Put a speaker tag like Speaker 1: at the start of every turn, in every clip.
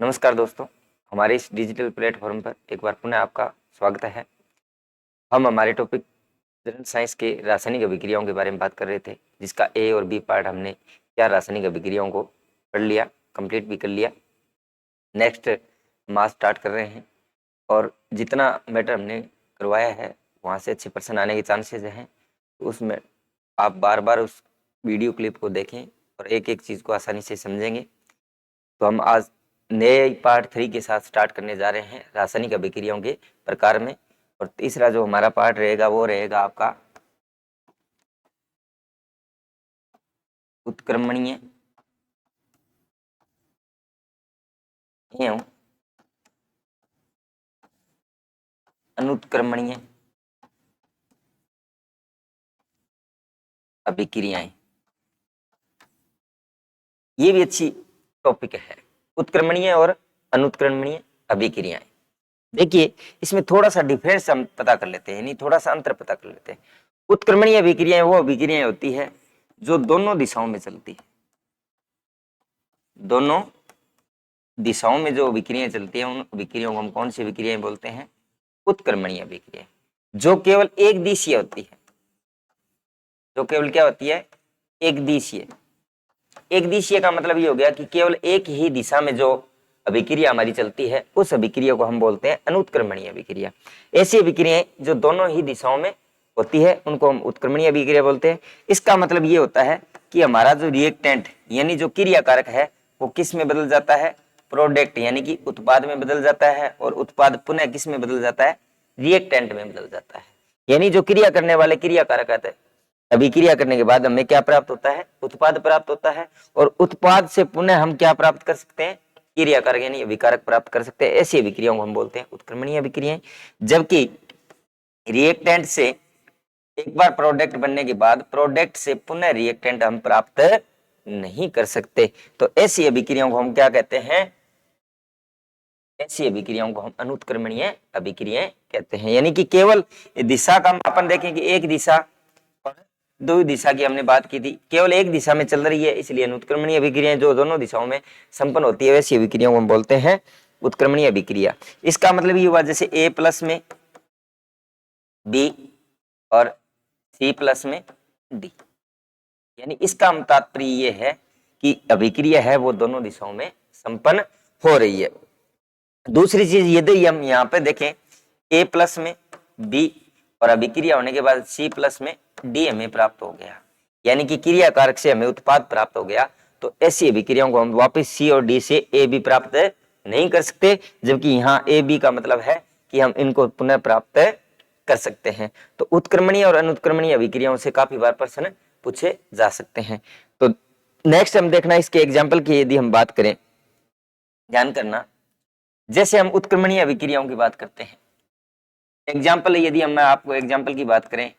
Speaker 1: नमस्कार दोस्तों, हमारे इस डिजिटल प्लेटफॉर्म पर एक बार पुनः आपका स्वागत है। हम हमारे टॉपिक जनरल साइंस के रासायनिक अभिक्रियाओं के बारे में बात कर रहे थे, जिसका ए और बी पार्ट हमने क्या रासायनिक अभिक्रियाओं को पढ़ लिया, कंप्लीट भी कर लिया। नेक्स्ट मास स्टार्ट कर रहे हैं और जितना मैटर हमने करवाया है वहाँ से अच्छे पर्सन आने के चांसेस हैं। तो उसमें आप बार बार उस वीडियो क्लिप को देखें और एक एक चीज़ को आसानी से समझेंगे। तो हम आज नए पार्ट 3 के साथ स्टार्ट करने जा रहे हैं रासायनिक अभिक्रियाओं के प्रकार में। और तीसरा जो हमारा पार्ट रहेगा वो रहेगा आपका उत्क्रमणीय एवं अनुत्क्रमणीय अभिक्रियाएं। ये भी अच्छी टॉपिक है, उत्क्रमणीय और अनुत्क्रमणीय अभिक्रियाएं। देखिए इसमें थोड़ा सा डिफरेंस हम पता कर लेते हैं, यानी थोड़ा सा अंतर पता कर लेते हैं। उत्क्रमणीय अभिक्रियाएं वो अभिक्रियाएं होती है जो दोनों दिशाओं में चलती है। दोनों दिशाओं में जो अभिक्रियाएं चलती हैं उन अभिक्रियाओं को हम कौन सी अभिक्रियाएं बोलते हैं? उत्क्रमणीय अभिक्रियाएं। जो केवल एक दिशीय होती है, जो केवल क्या होती है? एक दिशीय। एक दिशीय का मतलब ये हो गया कि केवल एक ही दिशा में जो अभिक्रिया हमारी चलती है उस अभिक्रिया को हम बोलते हैं अनुत्क्रमणीय अभिक्रिया। ऐसी अभिक्रियाएं जो दोनों ही दिशाओं में होती है उनको हम उत्क्रमणीय अभिक्रिया बोलते हैं। इसका मतलब ये होता है कि हमारा जो रिएक्टेंट यानी जो क्रियाकारक है वो किस में बदल जाता है? प्रोडक्ट यानी कि उत्पाद में बदल जाता है, और उत्पाद पुनः किस में बदल जाता है? रिएक्टेंट में बदल जाता है। यानी जो क्रिया करने वाले क्रियाकारक आते हैं, अभिक्रिया करने के बाद हमें क्या प्राप्त होता है? उत्पाद प्राप्त होता है, और उत्पाद से पुनः हम क्या प्राप्त कर सकते हैं? क्रियाकारक यानी अभिकारक प्राप्त कर सकते हैं। ऐसी अभिक्रियाओं को हम बोलते हैं उत्क्रमणीय अभिक्रियाएं। जबकि रिएक्टेंट से एक बार प्रोडक्ट बनने के बाद प्रोडक्ट से पुनः रिएक्टेंट हम प्राप्त नहीं कर सकते। तो ऐसी अभिक्रियाओं को हम क्या कहते हैं? ऐसी अभिक्रियाओं को हम अनुत्क्रमणीय अभिक्रियाएं कहते हैं। यानी कि केवल दिशा का अपन देखें कि एक दिशा और दो दिशा की हमने बात की थी, केवल एक दिशा में चल रही है, इसलिए अनुत्क्रमणीय अभिक्रियाएं जो दोनों दिशाओं में संपन्न होती है वैसी अभिक्रियाओं को हम बोलते हैं उत्क्रमणीय अभिक्रिया। इसका मतलब ये हुआ जैसे A प्लस में B और C प्लस में D। यानी इसका तात्पर्य ये है कि अभिक्रिया है वो दोनों दिशाओं में संपन्न हो रही है। दूसरी चीज यदि हम यहाँ पे देखें A प्लस में B और अभिक्रिया होने के बाद C प्लस में D हमें प्राप्त हो गया, यानी कि क्रियाकारक से हमें उत्पाद प्राप्त हो गया। तो ऐसी अभिक्रियाओं को हम वापस C और D से A B प्राप्त नहीं कर सकते, जबकि यहाँ A B का मतलब है कि हम इनको पुनः प्राप्त कर सकते हैं। तो उत्क्रमणीय और अनुत्क्रमणीय अभिक्रियाओं से काफी बार प्रश्न पूछे जा सकते हैं। तो नेक्स्ट हम देखना इसके एग्जाम्पल की यदि हम बात करें, ध्यान करना, जैसे हम उत्क्रमणीय अभिक्रियाओं की बात करते हैं, एग्जाम्पल यदि हम आपको एग्जाम्पल की बात करें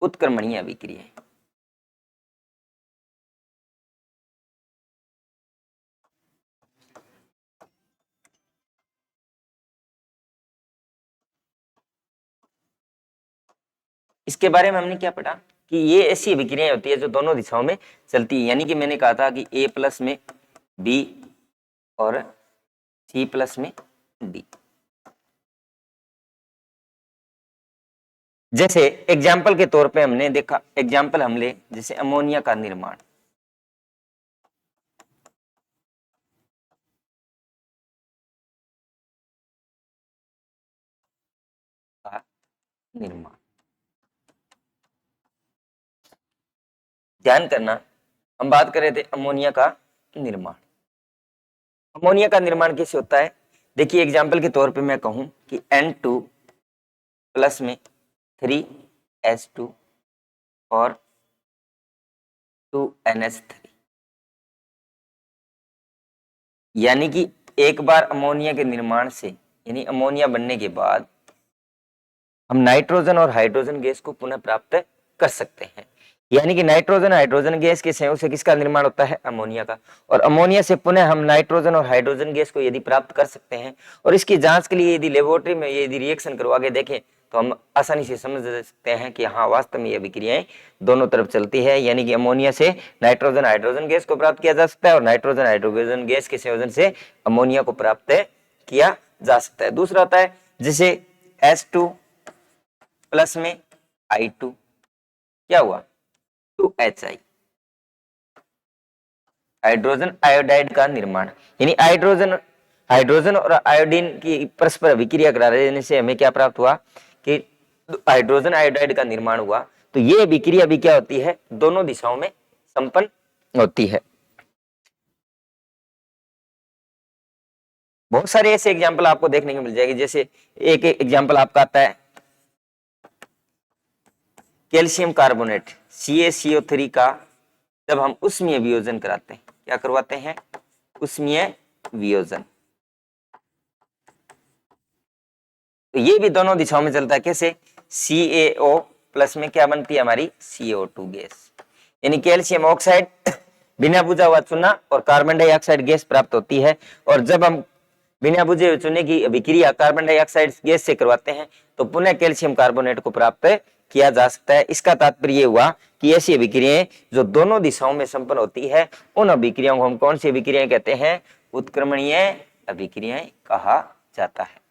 Speaker 1: उत्क्रमणीय अभिक्रिया, इसके बारे में हमने क्या पढ़ा कि ये ऐसी अभिक्रियाएं होती है जो दोनों दिशाओं में चलती है। यानी कि मैंने कहा था कि A प्लस में B और C प्लस में D। जैसे एग्जाम्पल के तौर पे हमने देखा, एग्जाम्पल हम ले जैसे अमोनिया का निर्माण। निर्माण, ध्यान करना, हम बात कर रहे थे अमोनिया का निर्माण। अमोनिया का निर्माण कैसे होता है? देखिए एग्जाम्पल के तौर पे मैं कहूं कि N2 प्लस में 3H2 और 2NH3, यानी कि एक बार अमोनिया के निर्माण से यानी अमोनिया बनने के बाद हम नाइट्रोजन और हाइड्रोजन गैस को पुनः प्राप्त कर सकते हैं। यानी कि नाइट्रोजन हाइड्रोजन गैस के संयोग से किसका निर्माण होता है? अमोनिया का। और अमोनिया से पुनः हम नाइट्रोजन और हाइड्रोजन गैस को यदि प्राप्त कर सकते हैं, और इसकी जांच के लिए यदि लेबोरेटरी में यदि रिएक्शन करवा के देखें तो हम आसानी से समझ सकते हैं कि हाँ वास्तव में ये अभिक्रियाएं दोनों तरफ चलती है, यानी कि अमोनिया से नाइट्रोजन हाइड्रोजन गैस को प्राप्त किया जा सकता है और नाइट्रोजन हाइड्रोजन गैस के संयोजन से अमोनिया को प्राप्त किया जा सकता है। दूसरा होता है जैसे H2 प्लस में I2 क्या हुआ 2HI, हाइड्रोजन आयोडाइड का निर्माण, यानी हाइड्रोजन और आयोडीन की परस्पर अभिक्रिया करा देने से हमें क्या प्राप्त हुआ कि हाइड्रोजन आयोडाइड का निर्माण हुआ। तो ये अभिक्रिया भी क्या होती है दोनों दिशाओं में संपन्न होती है। बहुत सारे ऐसे एग्जाम्पल आपको देखने को मिल जाएगी, जैसे एक एग्जाम्पल आपका आता है कैल्शियम कार्बोनेट CaCO3 का जब हम उष्मीय वियोजन कराते हैं, क्या करवाते हैं उष्मीय वियोजन, तो ये भी दोनों दिशाओं में चलता है। कैसे CaO प्लस में क्या बनती है हमारी CO2 गैस, यानी कैल्शियम ऑक्साइड बिना बुझा हुआ चूना और कार्बन डाइऑक्साइड गैस प्राप्त होती है। और जब हम बिना बुझे हुए चूने की अभिक्रिया कार्बन डाइऑक्साइड गैस से करवाते हैं तो पुनः कैल्शियम कार्बोनेट को प्राप्त किया जा सकता है। इसका तात्पर्य ये हुआ कि ऐसी अभिक्रियाएं जो दोनों दिशाओं में संपन्न होती है उन अभिक्रियाओं को हम कौन सी अभिक्रियाएं कहते हैं उत्क्रमणीय अभिक्रियाएं कहा जाता है।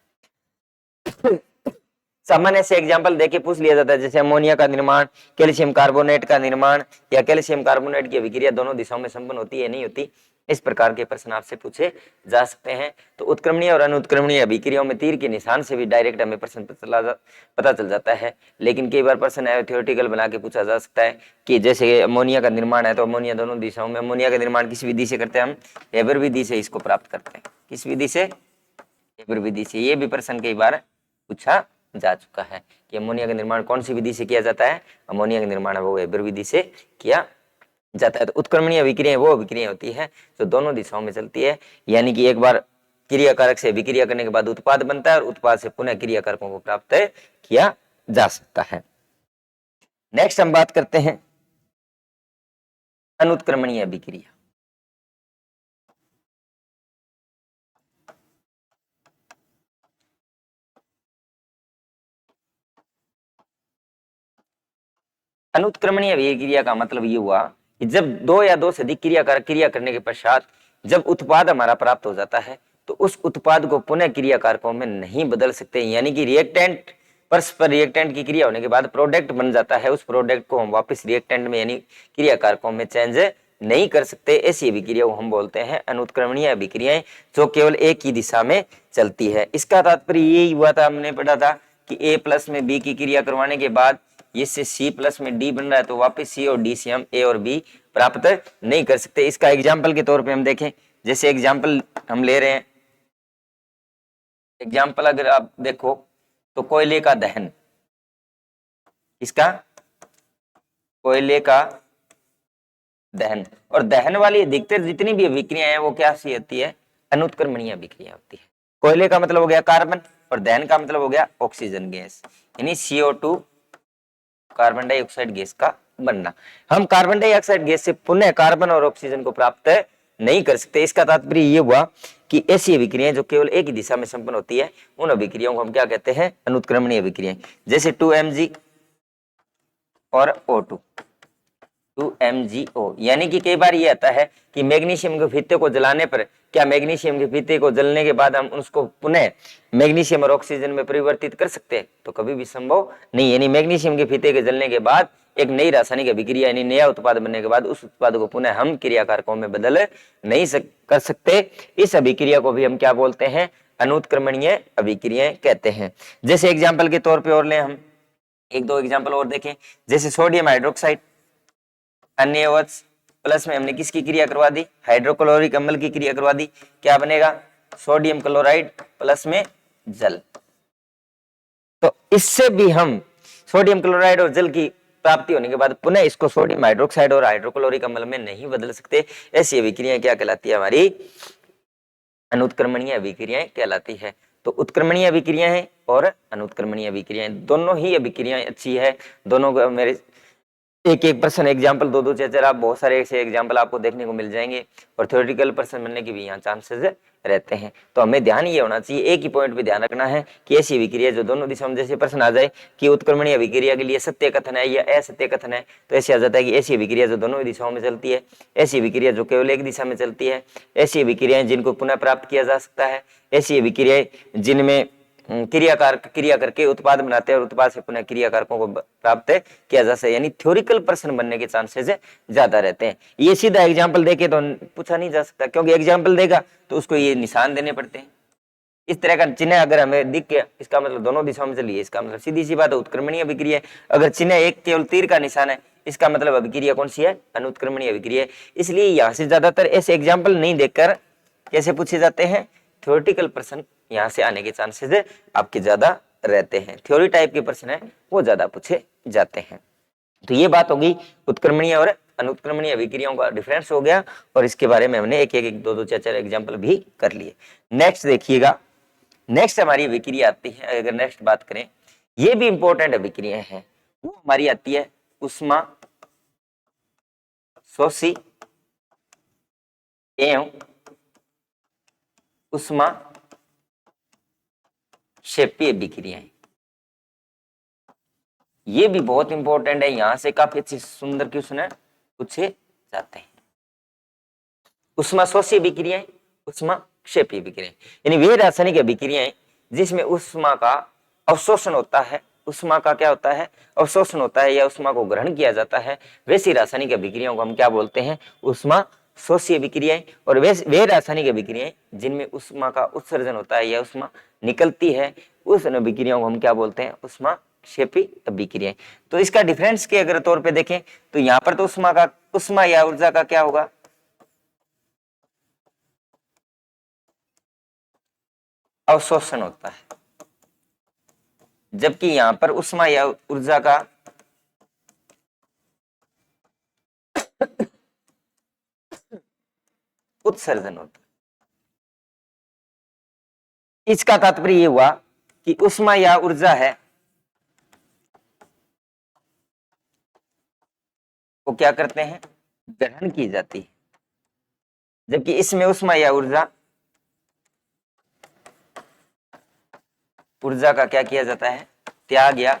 Speaker 1: सामान्य से एग्जाम्पल देके पूछ लिया जाता है, जैसे अमोनिया का निर्माण, कैल्शियम कार्बोनेट का निर्माण या कैल्शियम कार्बोनेट की अभिक्रिया दोनों दिशाओं में संपन्न होती है नहीं होती, इस प्रकार के प्रश्न आपसे पूछे जा सकते हैं। तो उत्क्रमणीय और अनुत्क्रमणीय अभिक्रियाओं में तीर के निशान से भी डायरेक्ट हमें प्रश्न पता चल जाता है, लेकिन कई बार प्रश्न थ्योरेटिकल बना के पूछा जा सकता है कि जैसे अमोनिया का निर्माण है तो अमोनिया दोनों दिशाओं में, अमोनिया का निर्माण किस विधि से करते हैं हम हेबर विधि से इसको प्राप्त करते हैं, किस विधि से हेबर विधि से। ये भी प्रश्न कई बार पूछा जा चुका है कि अमोनिया का निर्माण कौन सी विधि से किया जाता है, अमोनिया का निर्माण वो हेबर विधि से किया जाता है। तो उत्क्रमणीय अभिक्रियाएं वो अभिक्रिया होती है जो दोनों दिशाओं में चलती है, यानी कि एक बार क्रियाकारक से अभिक्रिया करने के बाद उत्पाद बनता है और उत्पाद से पुनः क्रियाकारकों को प्राप्त किया जा सकता है। नेक्स्ट हम बात करते हैं अनुत्क्रमणीय अभिक्रिया। अनुत्क्रमणीय अभिक्रिया का मतलब ये हुआ कि जब दो या दो से अधिक क्रियाकारक क्रिया करने के पश्चात जब उत्पाद हमारा प्राप्त हो जाता है तो उस उत्पाद को पुनः क्रियाकारकों में नहीं बदल सकते, यानी कि रिएक्टेंट परस्पर रिएक्टेंट की क्रिया होने के बाद प्रोडक्ट बन जाता है, उस प्रोडक्ट को हम वापस रिएक्टेंट में यानी क्रियाकारकों में चेंज नहीं कर सकते। ऐसी अभिक्रिया को हम बोलते हैं अनुत्क्रमणीय अभिक्रियाएं जो केवल एक ही दिशा में चलती है। इसका तात्पर्य यही हुआ था, हमने पढ़ा था कि A प्लस में B की क्रिया करवाने के बाद इससे C प्लस में D बन रहा है तो वापस C और D से हम A और B प्राप्त नहीं कर सकते। इसका एग्जाम्पल के तौर पे हम देखें, जैसे एग्जाम्पल हम ले रहे हैं, एग्जाम्पल अगर आप देखो तो कोयले का दहन, इसका कोयले का दहन, और दहन वाली अधिकतर जितनी भी अभिक्रिया है वो क्या सी होती है अनुत्क्रमणीय अभिक्रिया होती है। कोयले का मतलब हो गया कार्बन और दहन का मतलब हो गया ऑक्सीजन गैस, यानी CO2 कार्बन डाइऑक्साइड गैस का बनना। हम कार्बन डाइऑक्साइड गैस से पुनः कार्बन और ऑक्सीजन को प्राप्त नहीं कर सकते। इसका तात्पर्य ये हुआ कि ऐसी अभिक्रियाएं जो केवल एक ही दिशा में संपन्न होती है उन अभिक्रियाओं को हम क्या कहते हैं अनुत्क्रमणीय अभिक्रियाएं। जैसे 2Mg और O2 2MgO, यानी कि कई बार ये आता है कि मैग्नीशियम के फीते को जलाने पर क्या मैग्नीशियम के फीते को जलने के बाद हम उसको पुनः मैग्नीशियम और ऑक्सीजन में परिवर्तित कर सकते हैं, तो कभी भी संभव नहीं। यानी मैग्नीशियम के फीते के जलने के बाद एक नई रासायनिक अभिक्रिया यानी नया उत्पाद बनने के बाद उस उत्पाद को पुनः हम क्रियाकारकों में बदल नहीं कर सकते। इस अभिक्रिया को भी हम क्या बोलते हैं अनुत्क्रमणीय अभिक्रियाएं कहते हैं। जैसे एग्जाम्पल के तौर पर और ले हम एक दो एग्जाम्पल और देखें, जैसे सोडियम हाइड्रोक्साइड NaOH प्लस में हमने किसकी क्रिया करवा दी हाइड्रोक्लोरिक अम्ल की क्रिया करवा दी, क्या बनेगा सोडियम क्लोराइड प्लस में जल। तो इससे भी हम सोडियम क्लोराइड और जल की प्राप्ति होने के बाद पुनः इसको सोडियम हाइड्रोक्साइड और हाइड्रोक्लोरिक अम्ल में नहीं बदल सकते। ऐसी अभिक्रियाएं क्या कहलाती है हमारी अनुत्क्रमणीय अभिक्रियाएं कहलाती है। तो उत्क्रमणीय अभिक्रियाएं और अनुत्क्रमणीय अभिक्रियाएं दोनों ही अभिक्रियाएं अच्छी है, दोनों को मेरे एक एक पर्सन एग्जाम्पल, दो दो चार चार, आप बहुत सारे ऐसे एग्जाम्पल आपको देखने को मिल जाएंगे और थ्योरेटिकल पर्सन बनने के भी यहाँ चांसेस रहते हैं। तो हमें ध्यान ये होना चाहिए, एक ही पॉइंट पे ध्यान रखना है कि ऐसी अभिक्रिया जो दोनों दिशाओं में, जैसे प्रश्न आ जाए कि उत्क्रमणीय अभिक्रिया के लिए सत्य कथन है या असत्य कथन है, तो ऐसे आ जाता है कि ऐसी अभिक्रिया जो दोनों दिशाओं में चलती है, ऐसी अभिक्रिया जो केवल एक दिशा में चलती है, ऐसी अभिक्रियाएं जिनको पुनः प्राप्त किया जा सकता है, ऐसी अभिक्रियाएं जिनमें क्रिया करके उत्पाद बनाते हैं और उत्पाद से पुनः क्रिया कारकों को प्राप्त किया जा सकता है, यानी थ्योरिकल पर्सन बनने के चांसेस ज्यादा रहते हैं। ये सीधा एग्जाम्पल देके तो पूछा नहीं जा सकता, क्योंकि एग्जाम्पल देगा तो उसको ये निशान देने पड़ते हैं। इस तरह का चिन्ह अगर हमें दिख गया, इसका मतलब दोनों दिशाओं में चलिए, इसका मतलब सीधी सी बात है उत्क्रमणीय अभिक्रिया है। अगर चिन्ह एक केवल तीर का निशान है, इसका मतलब अभिक्रिया कौन सी है, अनुत्क्रमणीय अभिक्रिया है। इसलिए यहाँ से ज्यादातर ऐसे एग्जाम्पल नहीं देखकर कैसे पूछे जाते हैं, थ्योरेटिकल पर्सन यहाँ से आने के चांसेस आपके ज्यादा रहते हैं, थ्योरी टाइप के प्रश्न है वो ज्यादा पूछे जाते हैं। तो ये बात होगी उत्क्रमणीय और अनुत्क्रमणीय अभिक्रियाओं का डिफरेंस हो गया, और इसके बारे में हमने एक एक दो दो चार चार एग्जाम्पल भी कर लिए। नेक्स्ट देखिएगा, नेक्स्ट हमारी अभिक्रिया आती है, अगर नेक्स्ट बात करें, ये भी इंपॉर्टेंट अभिक्रिया है, वो हमारी आती है उष्मा शोषी एवं उष्मा क्षेपीय अभिक्रियाएं। ये भी बहुत इंपॉर्टेंट है, यहां से काफी अच्छे सुंदर क्वेश्चन पूछे जाते हैं। उष्मा शोषी अभिक्रियाएं, उष्मा क्षेपीय अभिक्रियाएं, यानी वे रासायनिक अभिक्रियाएं जिसमें उष्मा का अवशोषण होता है, उष्मा का क्या होता है, अवशोषण होता है या उष्मा को ग्रहण किया जाता है, वैसी रासायनिक अभिक्रियाओं को हम क्या बोलते हैं, उष्मा शोषी अभिक्रियाएं। और वे रासायनिक अभिक्रियाएं जिनमें उष्मा का उत्सर्जन होता है या उष्मा निकलती है, उस अभिक्रियाओं को हम क्या बोलते हैं, उष्मा क्षेपी अभिक्रियाएं। तो इसका डिफरेंस के अगर तौर पे देखें तो यहाँ पर तो उष्मा या ऊर्जा का क्या होगा, अवशोषण होता है, जबकि यहां पर उष्मा या ऊर्जा का उत्सर्जन होता है। इसका तात्पर्य ये हुआ कि उष्मा या ऊर्जा है वो क्या करते हैं, ग्रहण की जाती है, जबकि इसमें उष्मा या ऊर्जा का क्या किया जाता है, त्याग या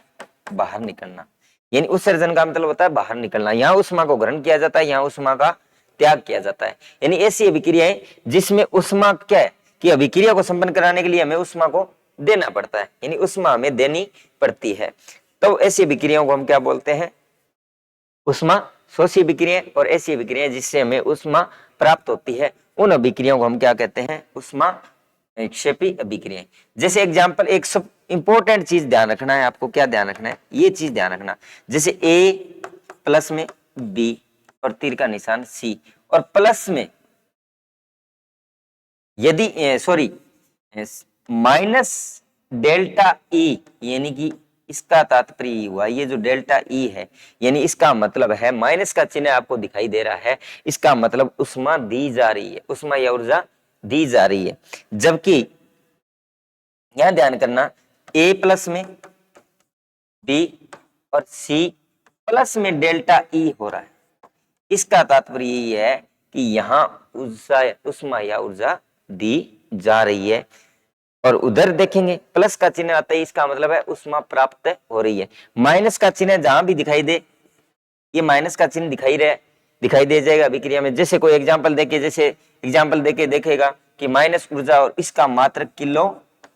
Speaker 1: बाहर निकलना। यानी उत्सर्जन का मतलब होता है बाहर निकलना, यहाँ उष्मा को ग्रहण किया जाता है, यहाँ उष्मा का त्याग किया जाता है। यानी ऐसी अभिक्रियाएं जिसमें उष्मा क्या है कि अभिक्रिया को संपन्न कराने के लिए हमें उष्मा को देना पड़ता है, यानी उष्मा हमें देनी पड़ती है। तो ऐसी अभिक्रियाओं को हम क्या बोलते हैं, उष्मा शोषी अभिक्रियाएं। और ऐसी अभिक्रियाएं जिससे हमें उष्मा प्राप्त होती है, उन अभिक्रियाओं को हम क्या कहते हैं, उष्मा क्षेपी अभिक्रियाएं। जैसे एग्जाम्पल, एक सब इंपॉर्टेंट चीज ध्यान रखना है आपको, क्या ध्यान रखना है, ये चीज ध्यान रखना, जैसे ए प्लस में बी और तीर का निशान सी, और प्लस में यदि माइनस डेल्टा ई, यानी कि इसका तात्पर्य हुआ, ये जो डेल्टा ई है यानी इसका मतलब है, माइनस का चिन्ह आपको दिखाई दे रहा है, इसका मतलब उष्मा दी जा रही है, उष्मा या ऊर्जा दी जा रही है। जबकि यहां ध्यान करना, ए प्लस में बी और सी प्लस में डेल्टा ई हो रहा है, इसका तात्पर्य ये है कि यहां उष्मा या ऊर्जा दी जा रही है। और उधर देखेंगे प्लस का चिन्ह आता है, इसका मतलब है उष्मा प्राप्त हो रही है। माइनस का चिन्ह जहां भी दिखाई दे, ये माइनस का चिन्ह दिखाई दे जाएगा अभिक्रिया में। जैसे कोई एग्जाम्पल देके देखेगा कि माइनस ऊर्जा और इसका मात्रक किलो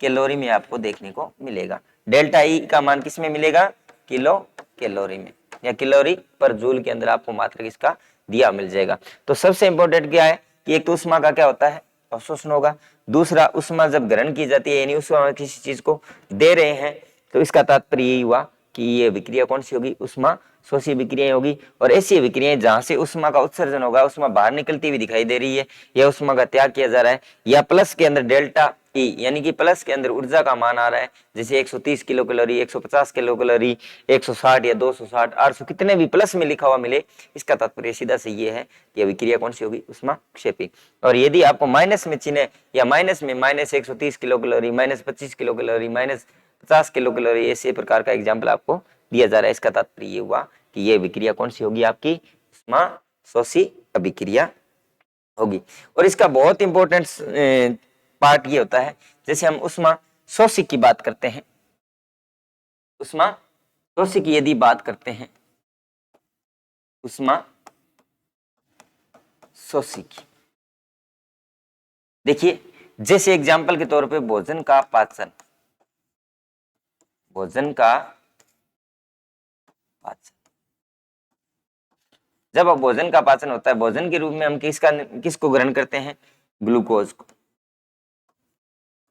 Speaker 1: कैलोरी में आपको देखने को मिलेगा। डेल्टा ई का मान किस में मिलेगा, किलो कैलोरी में, या कैलोरी पर जूल के अंदर आपको मात्रक इसका दिया मिल जाएगा। तो सबसे इंपॉर्टेंट क्या है कि एक तो उष्मा का क्या होता है, अवशोषण होगा, दूसरा उष्मा जब ग्रहण की जाती है यानी उष्मा किसी चीज को दे रहे हैं, तो इसका तात्पर्य यही हुआ कि ये अभिक्रिया कौन सी होगी, उष्मा शोषी अभिक्रियाएं होगी। और ऐसी अभिक्रियाएं जहां से उष्मा का उत्सर्जन होगा, उष्मा बाहर निकलती हुई दिखाई दे रही है, या उष्मा का त्याग किया जा रहा है, या प्लस के अंदर डेल्टा ई यानी कि प्लस के अंदर ऊर्जा का मान आ रहा है, जैसे 130 किलो कैलोरी, 150 किलो कैलोरी, 160 या 260, 800, कितने भी प्लस में लिखा हुआ मिले, इसका तात्पर्य सीधा से ये है कि अभिक्रिया कौन सी होगी, उष्मा क्षेपी। और यदि आपको माइनस में चिन्ह या माइनस में -130 kilo calorie, -25 kilo calorie, -50 kilo calorie, ऐसे प्रकार का एग्जाम्पल आपको दिया जा रहा है, इसका तात्पर्य ये हुआ कि ये अभिक्रिया कौन सी होगी, आपकी उष्मा शोषी अभिक्रिया होगी। और इसका बहुत इंपॉर्टेंट पार्ट ये होता है, जैसे हम उष्मा शोषी की बात करते हैं, उष्मा शोषी की यदि बात करते हैं, उष्मा शोषी की देखिए, जैसे एग्जाम्पल के तौर पे भोजन का पाचन, भोजन का पाचन, जब भोजन का पाचन होता है, भोजन के रूप में हम किसको ग्रहण करते हैं, ग्लूकोज को,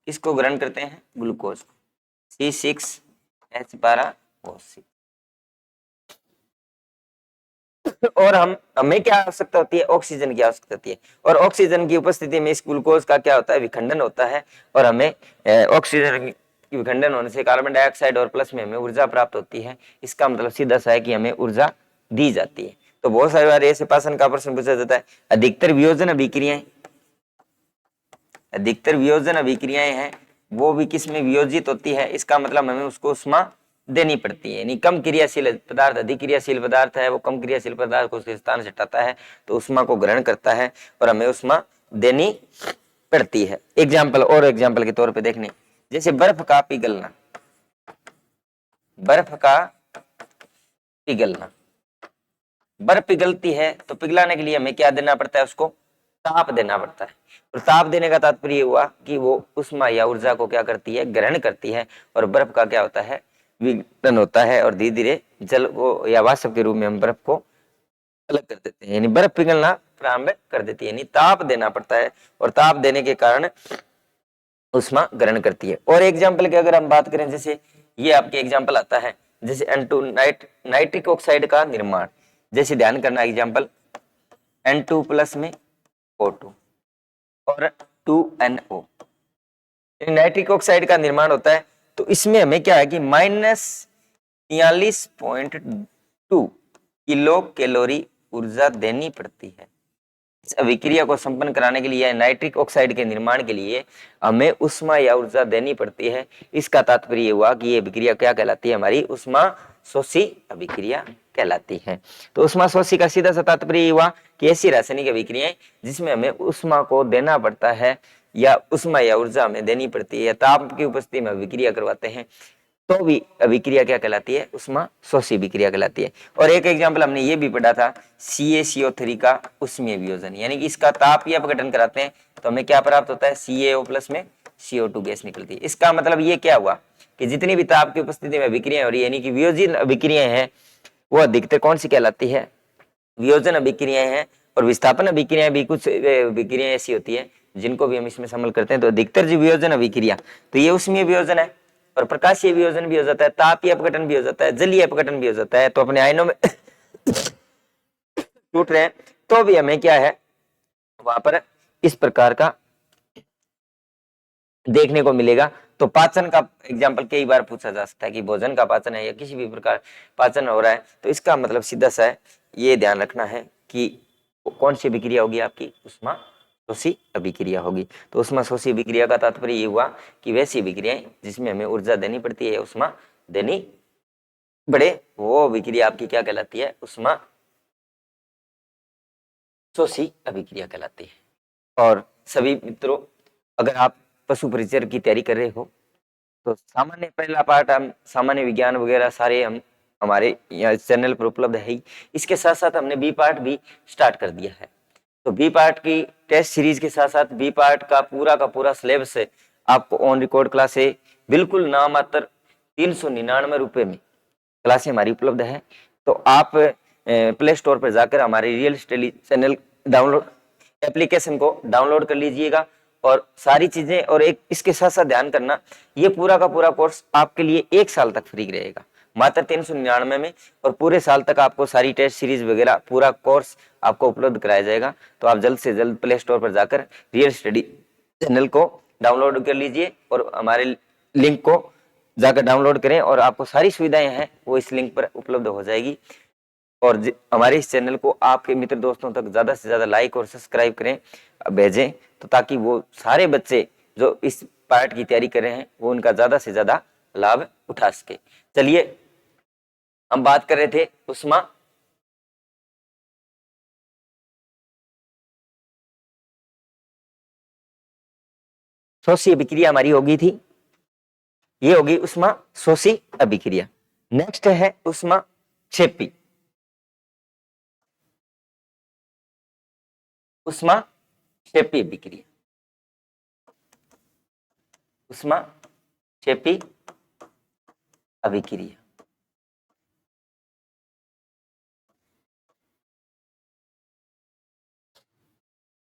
Speaker 1: किसको ग्रहण करते हैं, ग्लूकोज को, C6H12O6। और हमें क्या आवश्यकता होती है, ऑक्सीजन की आवश्यकता होती है, और ऑक्सीजन की उपस्थिति में इस ग्लूकोज का क्या होता है, विखंडन होता है, और हमें ऑक्सीजन की विखंडन होने से कार्बन डाइऑक्साइड और प्लस में हमें ऊर्जा प्राप्त होती है। इसका मतलब सीधा सा है कि हमें ऊर्जा दी जाती है। तो बहुत सारी बार ऐसे पाचन का प्रश्न पूछा जाता है, अधिकतर वियोजन अभिक्रियाएं, अधिकतर वियोजन अभिक्रियाएं हैं वो भी किस में वियोजित होती है, इसका मतलब हमें उसको उष्मा देनी पड़ती है। यानी कम क्रियाशील पदार्थ अधिक क्रियाशील पदार्थ है, वो कम क्रियाशील पदार्थ को उसके स्थान से हटाता है, तो उष्मा को ग्रहण करता है और हमें उष्मा देनी पड़ती है। एग्जाम्पल, और एग्जाम्पल के तौर पे देखने, जैसे बर्फ का पिघलना, बर्फ का पिघलना, बर्फ पिघलती है तो पिघलाने के लिए हमें क्या देना पड़ता है, उसको ताप देना पड़ता है। और ताप देने का तात्पर्य हुआ कि वो उष्मा या ऊर्जा को क्या करती है, ग्रहण करती है, और बर्फ का क्या होता है, विघटन होता है, और धीरे धीरे जल को या वाष्प के रूप में हम बर्फ को अलग कर देते हैं, यानी बर्फ पिघलना प्रारंभ कर देती है, यानी ताप देना पड़ता है, और ताप देने के कारण उष्मा ग्रहण करती है। और एग्जाम्पल की अगर हम बात करें, जैसे ये आपके एग्जाम्पल आता है, जैसे N2 नाइट्रिक ऑक्साइड का निर्माण, जैसे ध्यान करना एग्जाम्पल, N2 प्लस में O2 और 2NO, नाइट्रिक ऑक्साइड का निर्माण होता है। तो इसमें हमें क्या है कि -43.2 किलो कैलोरी ऊर्जा देनी पड़ती है। इस अभिक्रिया को संपन्न कराने के लिए, नाइट्रिक ऑक्साइड के निर्माण के लिए हमें उष्मा या ऊर्जा देनी पड़ती है। इसका तात्पर्य हुआ कि ये अभिक्रिया क्या कहलाती है, हमारी उष्मा शोषी अभिक्रिया कहलाती है। तो उष्मा शोषी का सीधा सा तात्पर्य हुआ कि ऐसी रासायनिक अभिक्रियाएं जिसमें हमें उष्मा को देना पड़ता है, या उष्मा या ऊर्जा हमें देनी पड़ती है, या ताप की उपस्थिति में अभिक्रिया करवाते हैं, तो भी अभिक्रिया क्या कहलाती है, उष्मा शोषी अभिक्रिया कहलाती है। और एक एग्जाम्पल हमने ये भी पढ़ा था, CaCO3 का उष्मीय वियोजन, यानी कि इसका ताप या अपघटन कराते हैं तो हमें क्या प्राप्त होता है, CaO प्लस में CO2 गैस निकलती है। इसका मतलब ये क्या हुआ कि जितनी भी ताप की उपस्थिति में अभिक्रियाएं हो रही है, यानी कि वियोजित अभिक्रियाएं हैं, वो अधिकतर कौन सी कहलाती है, वियोजन अभिक्रियाएं हैं। और विस्थापन अभिक्रियाएं भी, कुछ अभिक्रियाएं ऐसी होती है जिनको भी हम इसमें शामिल करते हैं। तो अधिकतर जो वियोजन अभिक्रिया, तो ये उष्मीय वियोजन है, और प्रकाशीय वियोजन भी हो जाता है, तापीय अपघटन भी हो जाता है, जलीय अपघटन भी हो जाता है। तो अपने आयनों में टूट रहे हैं तो भी हमें क्या है, वहां पर इस प्रकार का देखने को मिलेगा। तो पाचन का एग्जाम्पल कई बार पूछा जा सकता है कि भोजन का पाचन है या किसी भी प्रकार पाचन हो रहा है, तो इसका मतलब सीधा सा है, ये ध्यान रखना है कि कौन सी अभिक्रिया होगी, आपकी उष्मा शोषी अभिक्रिया होगी। तो उष्मा शोषी अभिक्रिया का तात्पर्य ये हुआ कि वैसी अभिक्रियाएं जिसमें हमें ऊर्जा देनी पड़ती है, उष्मा देनी पड़े, वो अभिक्रिया आपकी क्या कहलाती है, उष्मा शोषी अभिक्रिया कहलाती है। और सभी मित्रों, अगर आप पशु परिचर की तैयारी कर रहे हो तो सामान्य पहला पार्ट, हम सामान्य विज्ञान वगैरह सारे हम हमारे यहाँ चैनल पर उपलब्ध है ही। इसके साथ साथ हमने बी पार्ट भी स्टार्ट कर दिया है। तो बी पार्ट की टेस्ट सीरीज के साथ साथ बी पार्ट का पूरा सिलेबस आपको ऑन रिकॉर्ड क्लासे बिल्कुल नामात्र 399 रुपए में क्लासे हमारी उपलब्ध है। तो आप प्ले स्टोर पर जाकर हमारे real study channel download application को डाउनलोड कर लीजिएगा, और सारी चीजें, और एक इसके साथ साथ ध्यान करना, ये पूरा का पूरा कोर्स आपके लिए 1 साल तक फ्री रहेगा, मात्र 399 में, और पूरे साल तक आपको सारी टेस्ट सीरीज वगैरह पूरा कोर्स आपको उपलब्ध कराया जाएगा। तो आप जल्द से जल्द प्ले स्टोर पर जाकर रियल स्टडी चैनल को डाउनलोड कर लीजिए, और हमारे लिंक को जाकर डाउनलोड करें, और आपको सारी सुविधाएं हैं वो इस लिंक पर उपलब्ध हो जाएगी। और हमारे इस चैनल को आपके मित्र दोस्तों तक ज्यादा से ज्यादा लाइक और सब्सक्राइब करें, भेजें, तो ताकि वो सारे बच्चे जो इस पार्ट की तैयारी कर रहे हैं वो उनका ज्यादा से ज्यादा लाभ उठा सके। चलिए, हम बात कर रहे थे उष्मा शोषी अभिक्रिया हमारी होगी थी, ये होगी उष्मा शोषी अभिक्रिया। नेक्स्ट है उष्मा क्षेपी। उष्मा क्षेपी अभिक्रिया, उष्मा क्षेपी अभिक्रिया।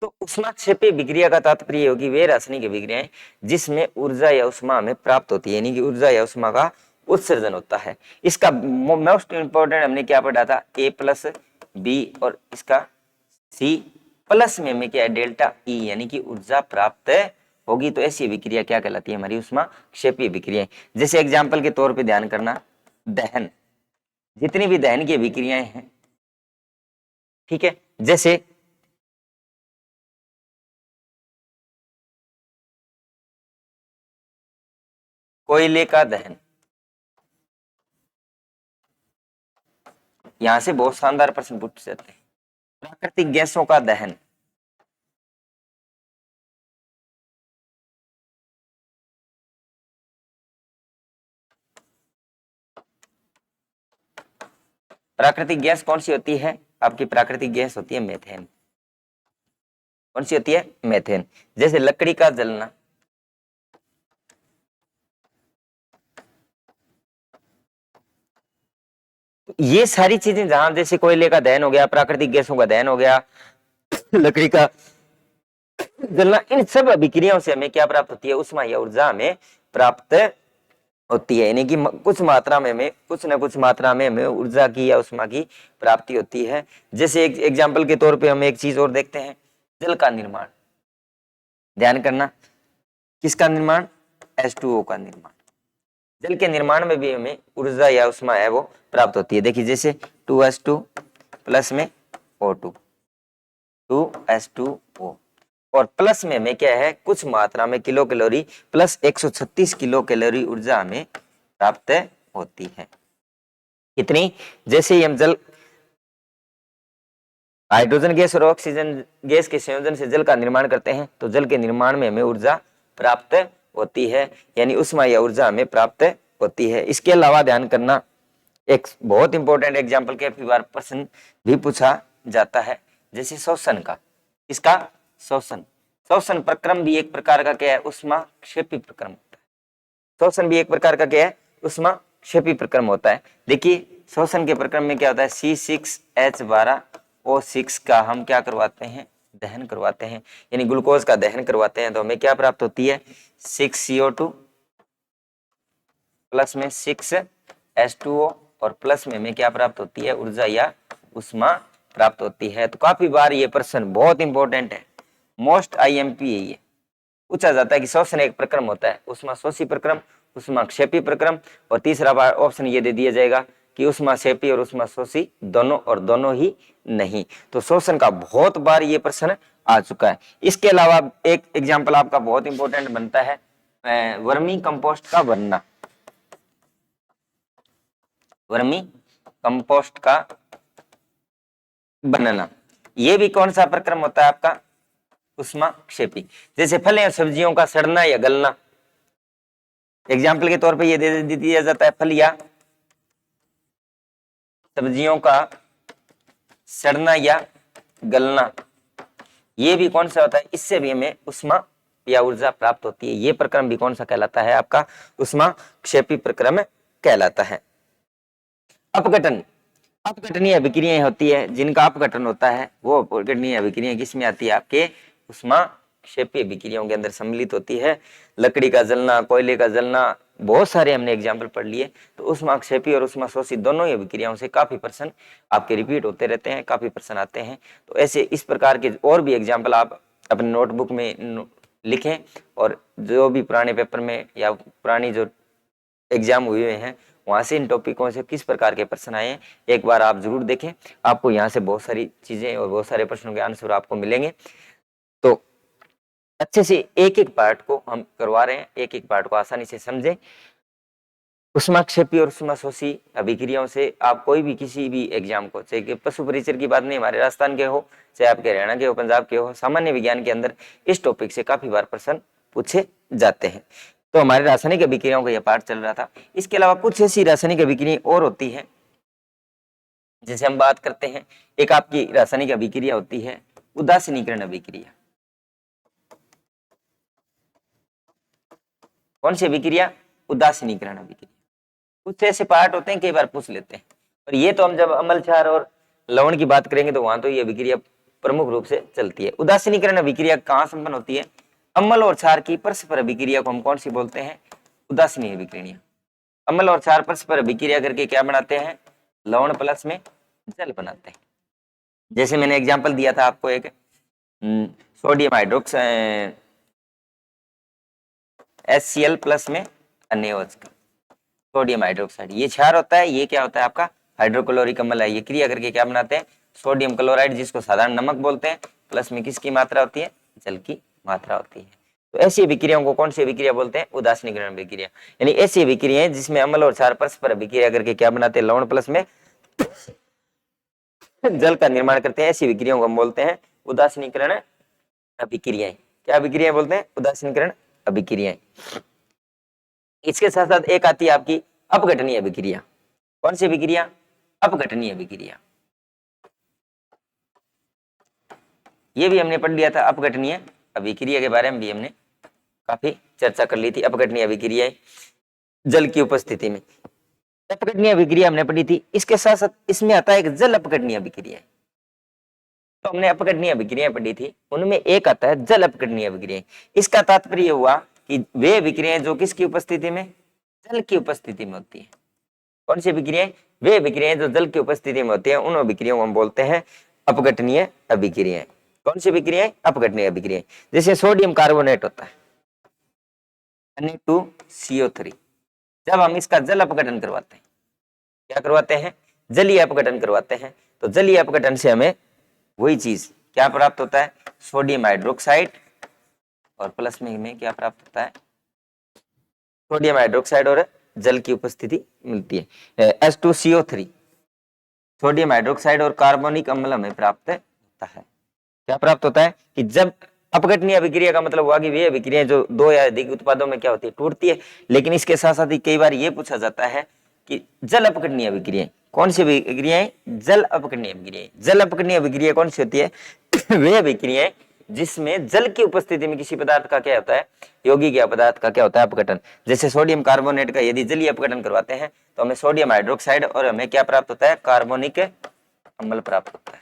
Speaker 1: तो उष्माक्षेपी विक्रिया का तात्पर्य होगी वे रासायनिक विक्रियाएं जिसमें ऊर्जा या उष्मा हमें प्राप्त होती है, यानी कि ऊर्जा या उष्मा का उत्सर्जन होता है। इसका मोस्ट इंपॉर्टेंट हमने क्या पढ़ा था, ए प्लस बी और इसका सी प्लस में हमें क्या है डेल्टा ई, यानी कि ऊर्जा प्राप्त होगी। तो ऐसी विक्रिया क्या कहलाती है, हमारी उष्माक्षेपी विक्रियाएं। जैसे एग्जाम्पल के तौर पर ध्यान करना, दहन, जितनी भी दहन की विक्रियाएं हैं, ठीक है, जैसे कोयले का दहन, यहां से बहुत शानदार प्रश्न पूछ जाते हैं। प्राकृतिक गैसों का दहन, प्राकृतिक गैस कौन सी होती है आपकी, प्राकृतिक गैस होती है मेथेन। कौन सी होती है, मेथेन। जैसे लकड़ी का जलना, ये सारी चीजें जहां जैसे कोयले का दहन हो गया, प्राकृतिक गैसों का दहन हो गया, लकड़ी का जलना, इन सब अभिक्रियाओं से हमें क्या प्राप्त होती है, उष्मा या ऊर्जा हमें प्राप्त होती है। यानी कि कुछ मात्रा में हमें, कुछ न कुछ मात्रा में हमें ऊर्जा की या उष्मा की प्राप्ति होती है। जैसे एक एग्जाम्पल के तौर पे हम एक चीज और देखते हैं, जल का निर्माण। ध्यान करना, किसका निर्माण, H2O का निर्माण। जल के निर्माण में भी हमें ऊर्जा या उष्मा है वो प्राप्त होती है। देखिए जैसे 2H2 प्लस में O2, 2H2O, और प्लस में हमें क्या है, कुछ मात्रा में kilo calorie plus 136 kilo calorie ऊर्जा हमें प्राप्त होती है। कितनी, जैसे ही हम जल, हाइड्रोजन गैस और ऑक्सीजन गैस के संयोजन से जल का निर्माण करते हैं, तो जल के निर्माण में हमें ऊर्जा प्राप्त होती है, यानी उष्मा या ऊर्जा हमें प्राप्त होती है। इसके अलावा ध्यान करना, एक बहुत इंपॉर्टेंट एग्जाम्पल के बार प्रश्न भी पूछा जाता है, जैसे श्वसन का, इसका श्वसन, श्वसन प्रक्रम भी एक प्रकार का क्या है, उष्माक्षेपी प्रक्रम होता है। श्वसन भी एक प्रकार का क्या है, उष्माक्षेपी प्रक्रम होता है। देखिए श्वसन के प्रक्रम में क्या होता है, C6H12O6 का हम क्या करवाते हैं, दहन करवाते हैं, यानी ग्लूकोज का दहन करवाते हैं, तो हमें क्या प्राप्त होती है, 6CO2 प्लस में 6H2O, और प्लस में हमें क्या प्राप्त होती है, ऊर्जा या उष्मा प्राप्त होती है। तो काफी बार ये प्रश्न बहुत इंपॉर्टेंट है, मोस्ट IMP है, ये पूछा जाता है कि श्वसन एक प्रक्रम होता है, उष्मा शोषी प्रक्रम, उष्माक्षेपी प्रक्रम, और तीसरा ऑप्शन ये दे दिया जाएगा कि उष्माक्षेपी और उष्माशोषी दोनों और दोनों ही नहीं। तो श्वसन का बहुत बार ये प्रश्न आ चुका है। इसके अलावा एक एग्जाम्पल आपका बहुत इंपॉर्टेंट बनता है, वर्मी कंपोस्ट का बनना। वर्मी कंपोस्ट का बनना, ये भी कौन सा प्रक्रम होता है आपका, उष्माक्षेपी। जैसे फल या सब्जियों का सड़ना या गलना, एग्जाम्पल के तौर पे ये दे दिया जाता है, फल या सब्जियों का सड़ना या गलना, ये भी कौन सा होता है, इससे भी हमें उष्मा या ऊर्जा प्राप्त होती है। ये प्रक्रम भी कौन सा कहलाता है, आपका उष्माक्षेपी प्रक्रम कहलाता है। अपघटन, अपघटनीय अभिक्रियाएं होती है, जिनका अपघटन होता है वो अपघटनीय अभिक्रियाएं किसमें आती है, आपके उष्माक्षेपी अभिक्रियाओं के अंदर सम्मिलित होती है। लकड़ी का जलना, कोयले का जलना, बहुत सारे हमने एग्जाम्पल पढ़ लिए। तो उष्माक्षेपी और उष्माशोषी दोनों ही अभिक्रियाओं से काफी प्रश्न आपके रिपीट होते रहते हैं, काफी प्रश्न आते हैं। तो ऐसे इस प्रकार के और भी एग्जाम्पल आप अपने नोटबुक में लिखें, और जो भी पुराने पेपर में या पुरानी जो एग्जाम हुए हैं वहां से इन टॉपिकों से किस प्रकार के प्रश्न आए हैं एक बार आप जरूर देखें। आपको यहाँ से बहुत सारी चीजें और बहुत सारे प्रश्नों के आंसर आपको मिलेंगे। तो अच्छे से एक एक पार्ट को हम करवा रहे हैं, एक एक पार्ट को आसानी से समझें। उष्माक्षेपी और उष्माशोषी अभिक्रियाओं से आप कोई भी किसी भी एग्जाम को, चाहे पशु परिचर की बात नहीं, हमारे राजस्थान के हो, चाहे आपके हरियाणा के हो, पंजाब के हो, सामान्य विज्ञान के अंदर इस टॉपिक से काफी बार प्रश्न पूछे जाते हैं। तो हमारे रासायनिक अभिक्रियाओं का यह पाठ चल रहा था। इसके अलावा कुछ ऐसी रासायनिक अभिक्रियाएं और होती है जैसे हम बात करते हैं। एक आपकी रासायनिक अभिक्रिया होती है उदासीनीकरण अभिक्रिया। कौन सी अभिक्रिया? उदासीनीकरण अभिक्रिया। कुछ ऐसे पार्ट होते हैं कई बार पूछ लेते हैं, और ये तो हम जब अम्ल क्षार और लवण की बात करेंगे तो वहां तो ये अभिक्रिया प्रमुख रूप से चलती है। उदासीनीकरण अभिक्रिया कहाँ संपन्न होती है? अम्ल और क्षार की परस्पर अभिक्रिया को हम कौन सी बोलते हैं? उदासीनी अभिक्रिया। अम्ल और क्षार परस्पर अभिक्रिया करके क्या बनाते हैं? लवण प्लस में जल बनाते हैं। जैसे मैंने एग्जाम्पल दिया था आपको एक सोडियम हाइड्रोक्साइड HCl प्लस में अन्योज का सोडियम हाइड्रोक्साइड, ये क्षार होता है, ये क्या होता है आपका? हाइड्रोक्लोरिक अम्ल है। ये क्रिया करके क्या बनाते हैं? सोडियम क्लोराइड, जिसको साधारण नमक बोलते हैं, प्लस में किसकी मात्रा होती है? जल की मात्रा होती है। तो ऐसी अभिक्रियाओं को कौन सी अभिक्रिया बोलते हैं? उदासीनीकरण अभिक्रिया। यानी ऐसी अभिक्रियाएं जिसमें अम्ल और क्षार परस्पर अभिक्रिया करके क्या बनाते हैं? लवण प्लस में जल का निर्माण करते हैं। ऐसी अभिक्रियाओं को हम बोलते हैं उदासीनीकरण अभिक्रियाएं। क्या अभिक्रियाएं बोलते हैं? उदासीनीकरण अभिक्रियाएं। इसके साथ साथ एक आती है आपकी अपघटनीय अभिक्रिया। कौन सी अभिक्रिया? अपघटनीय अभिक्रिया। ये भी हमने पढ़ लिया था। अपघटनीय अभिक्रिया के बारे में भी हमने काफी चर्चा कर ली थी। अपघटनीय अभिक्रिया जल की उपस्थिति में अपघटनीय अभिक्रिया हमने पढ़ी थी। इसके साथ साथ इसमें आता है एक जल अपघटनीय अभिक्रिया। तो हमने अपघटनीय अभिक्रिया पढ़ी थी, उनमें एक आता है जल अपघटनीय अभिक्रिया। इसका तात्पर्य हुआ कि वे अभिक्रियाएं जो किसकी उपस्थिति में? जल की उपस्थिति में होती है। कौन सी अभिक्रियाएं? वे अभिक्रियाएं जो जल की उपस्थिति में होती है, उन अभिक्रियाओं को हम बोलते हैं अपघटनीय अभिक्रियाएं। कौन सी अभिक्रियाएं? अपघटनीय अभिक्रियाएं। जैसे सोडियम कार्बोनेट होता है Na2CO3, जब हम इसका जल अपघटन करवाते हैं, क्या करवाते हैं? जलीय अपघटन करवाते हैं, तो जलीय अपघटन से हमें वही चीज क्या प्राप्त होता है? सोडियम हाइड्रोक्साइड, और प्लस में हमें क्या प्राप्त होता है? सोडियम हाइड्रोक्साइड और जल की उपस्थिति मिलती है। H2CO3, सोडियम हाइड्रोक्साइड और कार्बोनिक अम्ल हमें प्राप्त होता है। क्या प्राप्त होता है? कि जब अपघटनीय अभिक्रिया का मतलब हुआ कि वे अभिक्रियाएं जो दो या अधिक उत्पादों में क्या होती है? टूटती है। लेकिन इसके साथ साथ ही कई बार ये पूछा जाता है कि जल अपघटनीय अभिक्रियाएं कौन सी अभिक्रियाएं? जल अपघटनीय अभिक्रियाएं। जल अपघटनीय अभिक्रिया कौन सी होती है? वे अभिक्रियाएं जिसमें जल की उपस्थिति में किसी पदार्थ का क्या होता है? यौगिक या पदार्थ का क्या होता है? अपघटन। जैसे सोडियम कार्बोनेट का यदि जलीय अपघटन करवाते हैं तो हमें सोडियम हाइड्रोक्साइड और हमें क्या प्राप्त होता है? कार्बोनिक अम्ल प्राप्त होता है।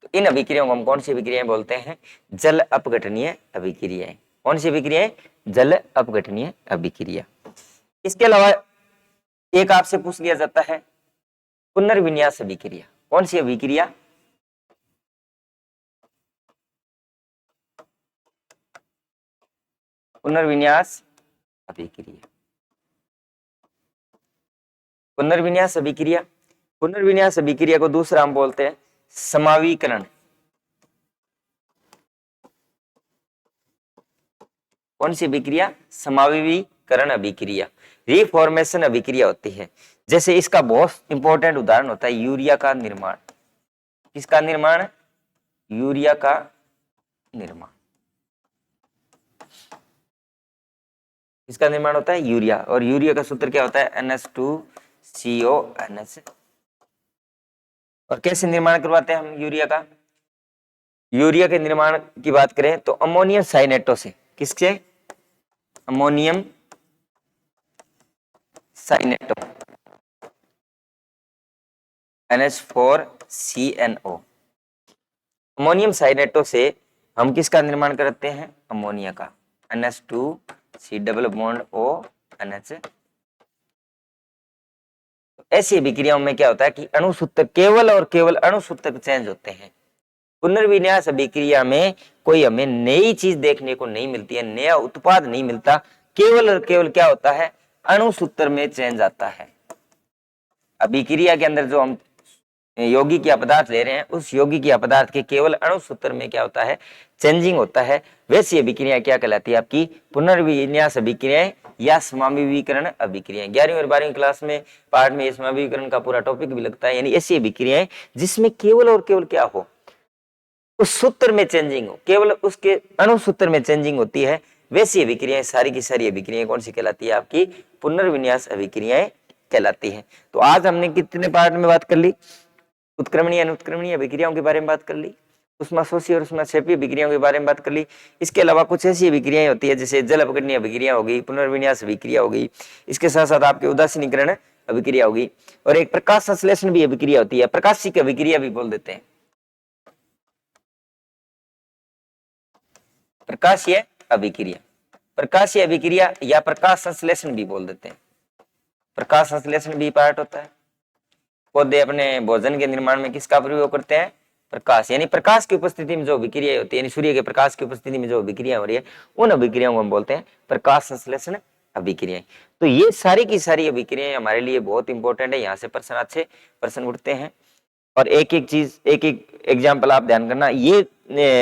Speaker 1: तो इन अभिक्रियाओं को हम कौन सी अभिक्रियाएं बोलते हैं? जल अपघटनीय अभिक्रियाएं। कौन सी अभिक्रियाएं? जल अपघटनीय अभिक्रिया। इसके अलावा एक आपसे पूछ लिया जाता है पुनर्विन्यास अभिक्रिया। कौन सी अभिक्रिया? पुनर्विन्यास अभिक्रिया। पुनर्विन्यास अभिक्रिया, पुनर्विन्यास अभिक्रिया को दूसरा हम बोलते हैं समावीकरण। कौन सी अभिक्रिया? समावीकरण अभिक्रिया। रिफॉर्मेशन अभिक्रिया होती है। जैसे इसका बहुत इंपॉर्टेंट उदाहरण होता है यूरिया का निर्माण। किसका निर्माण? यूरिया का निर्माण। इसका निर्माण होता है यूरिया, और यूरिया का सूत्र क्या होता है? NH2CONH। और कैसे निर्माण करवाते हैं हम यूरिया का? यूरिया के निर्माण की बात करें तो अमोनियम साइनेटो से। किससे? Ammonium साइनेटो, NH4CNO। अमोनियम साइनेटो से हम किसका निर्माण करते हैं? अमोनिया का, NH2C+ONH। ऐसी अभिक्रियाओं में क्या होता है कि अणुसूत्र केवल और केवल अणुसूत्र चेंज होते हैं। पुनर्विन्यास अभिक्रिया में कोई हमें नई चीज देखने को नहीं मिलती है, नया उत्पाद नहीं मिलता। केवल और केवल क्या होता है? अणुसूत्र में चेंज आता है। अभिक्रिया के अंदर जो हम यौगिक या पदार्थ ले रहे हैं, उस यौगिक या पदार्थ के केवल अणुसूत्र में क्या होता है? चेंजिंग होता है। वैसी अभिक्रिया क्या कहलाती है? आपकी पुनर्विन्यास अभिक्रियाएं या समावीकरण अभिक्रियाएं। 11वीं और 12वीं क्लास में पाठ में समावीकरण का पूरा टॉपिक भी लगता है। यानी ऐसी अभिक्रियाएं जिसमें केवल और केवल क्या हो? उस सूत्र में चेंजिंग हो, केवल उसके अणुसूत्र में चेंजिंग होती है, वैसी अभिक्रियाएं सारी की सारी अभिक्रियाएं कौन सी कहलाती है? आपकी पुनर्विन्यास अभिक्रियाएं कहलाती है। तो आज हमने कितने पार्ट में बात कर ली? उत्क्रमणीय अनुत्क्रमणीय अभिक्रियाओं के बारे में बात कर ली, उष्माशोषी और उष्माक्षेपी अभिक्रियाओं के बारे में बात कर ली। इसके अलावा कुछ ऐसी अभिक्रियाएं होती है जैसे जल अपघटनीय अभिक्रिया होगी, पुनर्विन्यास अभिक्रिया होगी, इसके साथ साथ आपके उदासीनीकरण अभिक्रिया होगी, और एक प्रकाश संश्लेषण भी अभिक्रिया होती है, प्रकाशिक अभिक्रिया भी बोल देते हैं, प्रकाशीय अभिक्रिया, प्रकाशीय अभिक्रिया या प्रकाश संश्लेषण भी बोल देते हैं। प्रकाश संश्लेषण भी पार्ट होता है। पौधे अपने भोजन के निर्माण में किसका प्रयोग करते हैं? प्रकाश, यानी प्रकाश की उपस्थिति में जो अभिक्रिया होती है, यानी सूर्य के प्रकाश की उपस्थिति में जो अभिक्रिया हो रही है, उन अभिक्रियाओं को हम बोलते हैं प्रकाश संश्लेषण अभिक्रियाएं। तो ये सारी की सारी अभिक्रियाएं हमारे लिए बहुत इंपॉर्टेंट है, यहाँ से प्रश्न अच्छे प्रश्न उठते हैं। और एक एक चीज, एक एक एग्जाम्पल आप ध्यान करना। ये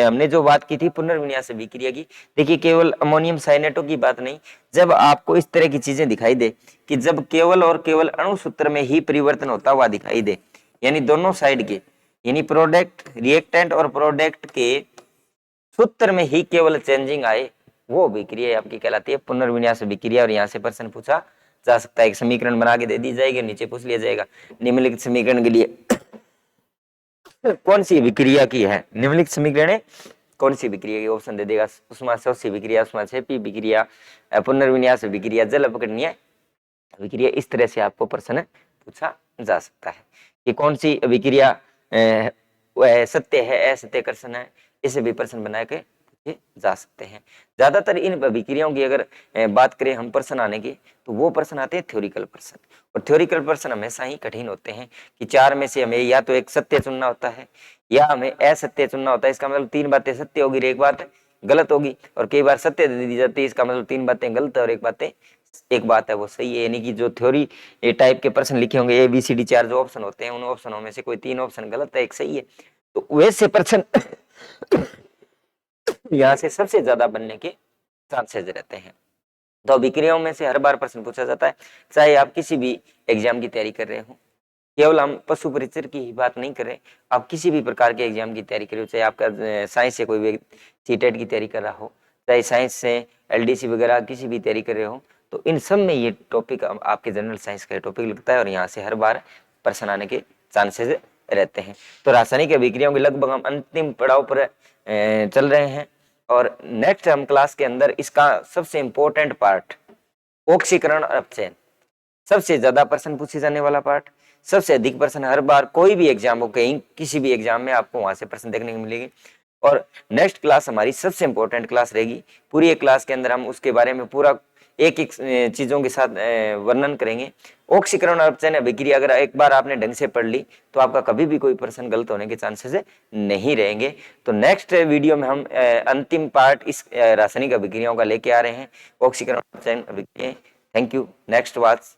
Speaker 1: हमने जो बात की थी पुनर्विन्यास अभिक्रिया की, देखिए केवल अमोनियम साइनेटों की बात नहीं, जब आपको इस तरह की चीजें दिखाई दे कि जब केवल और केवल अणुसूत्र में ही परिवर्तन होता हुआ दिखाई दे, यानी दोनों साइड के, यानी प्रोडक्ट, रिएक्टेंट और प्रोडक्ट के सूत्र में ही केवल चेंजिंग आए, वो अभिक्रिया आपकी कहलाती है पुनर्विन्यास अभिक्रिया। और यहाँ से प्रश्न पूछा जा सकता है, एक समीकरण बना के दे दी जाएगी, नीचे पूछ लिया जाएगा निम्नलिखित समीकरण के लिए कौन सी अभिक्रिया की है, निम्नलिखित समीकरण कौन सी अभिक्रिया की, ऑप्शन दे देगा उष्माशोषी अभिक्रिया, उष्माक्षेपी अभिक्रिया, पुनर्विन्यास अभिक्रिया, जल अपघटनीय अभिक्रिया। इस तरह से आपको प्रश्न पूछा जा सकता है कि कौन सी अभिक्रिया सत्य है, असत्य कर्षण है, इसे भी प्रश्न बना के पूछे जा सकते हैं। ज्यादातर इन अभिक्रियाओं की अगर बात करें हम प्रश्न आने की, तो वो प्रश्न आते हैं थ्योरिकल प्रश्न, और थ्योरिकल प्रश्न हमेशा ही कठिन होते हैं कि चार में से हमें या तो एक सत्य चुनना होता है या हमें असत्य चुनना होता है। इसका मतलब तीन बातें सत्य होगी, एक बात गलत होगी, और कई बार सत्य दे दी जाती है, इसका मतलब तीन बातें गलत है और एक बात है वो सही है। यानी कि जो थ्योरी टाइप के प्रश्न लिखे होंगे, ABCD चार जो ऑप्शन होते हैं, उन ऑप्शनों में से कोई तीन ऑप्शन गलत है, एक सही है, तो वैसे प्रश्न यहाँ से सबसे ज्यादा बनने के चांसेस रहते हैं। तो अभिक्रियाओं में से हर बार प्रश्न पूछा जाता है, चाहे आप किसी भी एग्जाम की तैयारी कर रहे हो, केवल हम पशु परिचर की ही बात नहीं कर रहे, आप किसी भी प्रकार के एग्जाम की तैयारी कर रहे हो, चाहे आपका साइंस से कोई व्यक्ति सीटेट की तैयारी कर रहा हो, चाहे साइंस से LDC वगैरह किसी भी तैयारी कर रहे हो, तो इन सब में ये टॉपिक आपके जनरल साइंस का टॉपिक लगता है, और यहाँ से हर बार प्रश्न आने के चांसेस रहते हैं। तो रासायनिक अभिक्रियाओं के लगभग हम अंतिम पड़ाव पर चल रहे हैं, और नेक्स्ट हम क्लास के अंदर इसका सबसे इंपॉर्टेंट पार्ट ऑक्सीकरण और अपचयन, सबसे ज्यादा प्रश्न पूछे जाने वाला पार्ट, सबसे अधिक प्रश्न हर बार कोई भी एग्जाम हो, कहीं किसी भी एग्जाम में आपको वहां से प्रश्न देखने को मिलेगी। और नेक्स्ट क्लास हमारी सबसे इंपॉर्टेंट क्लास रहेगी। पूरी एक क्लास के अंदर हम उसके बारे में पूरा एक एक चीजों के साथ वर्णन करेंगे। ऑक्सीकरण और अपचयन अभिक्रिया अगर एक बार आपने ढंग से पढ़ ली, तो आपका कभी भी कोई प्रश्न गलत होने के चांसेस नहीं रहेंगे। तो नेक्स्ट वीडियो में हम अंतिम पार्ट इस रासायनिक अभिक्रियाओं का लेके आ रहे हैं, ऑक्सीकरण और अपचयन अभिक्रिया। Thank you, next watch.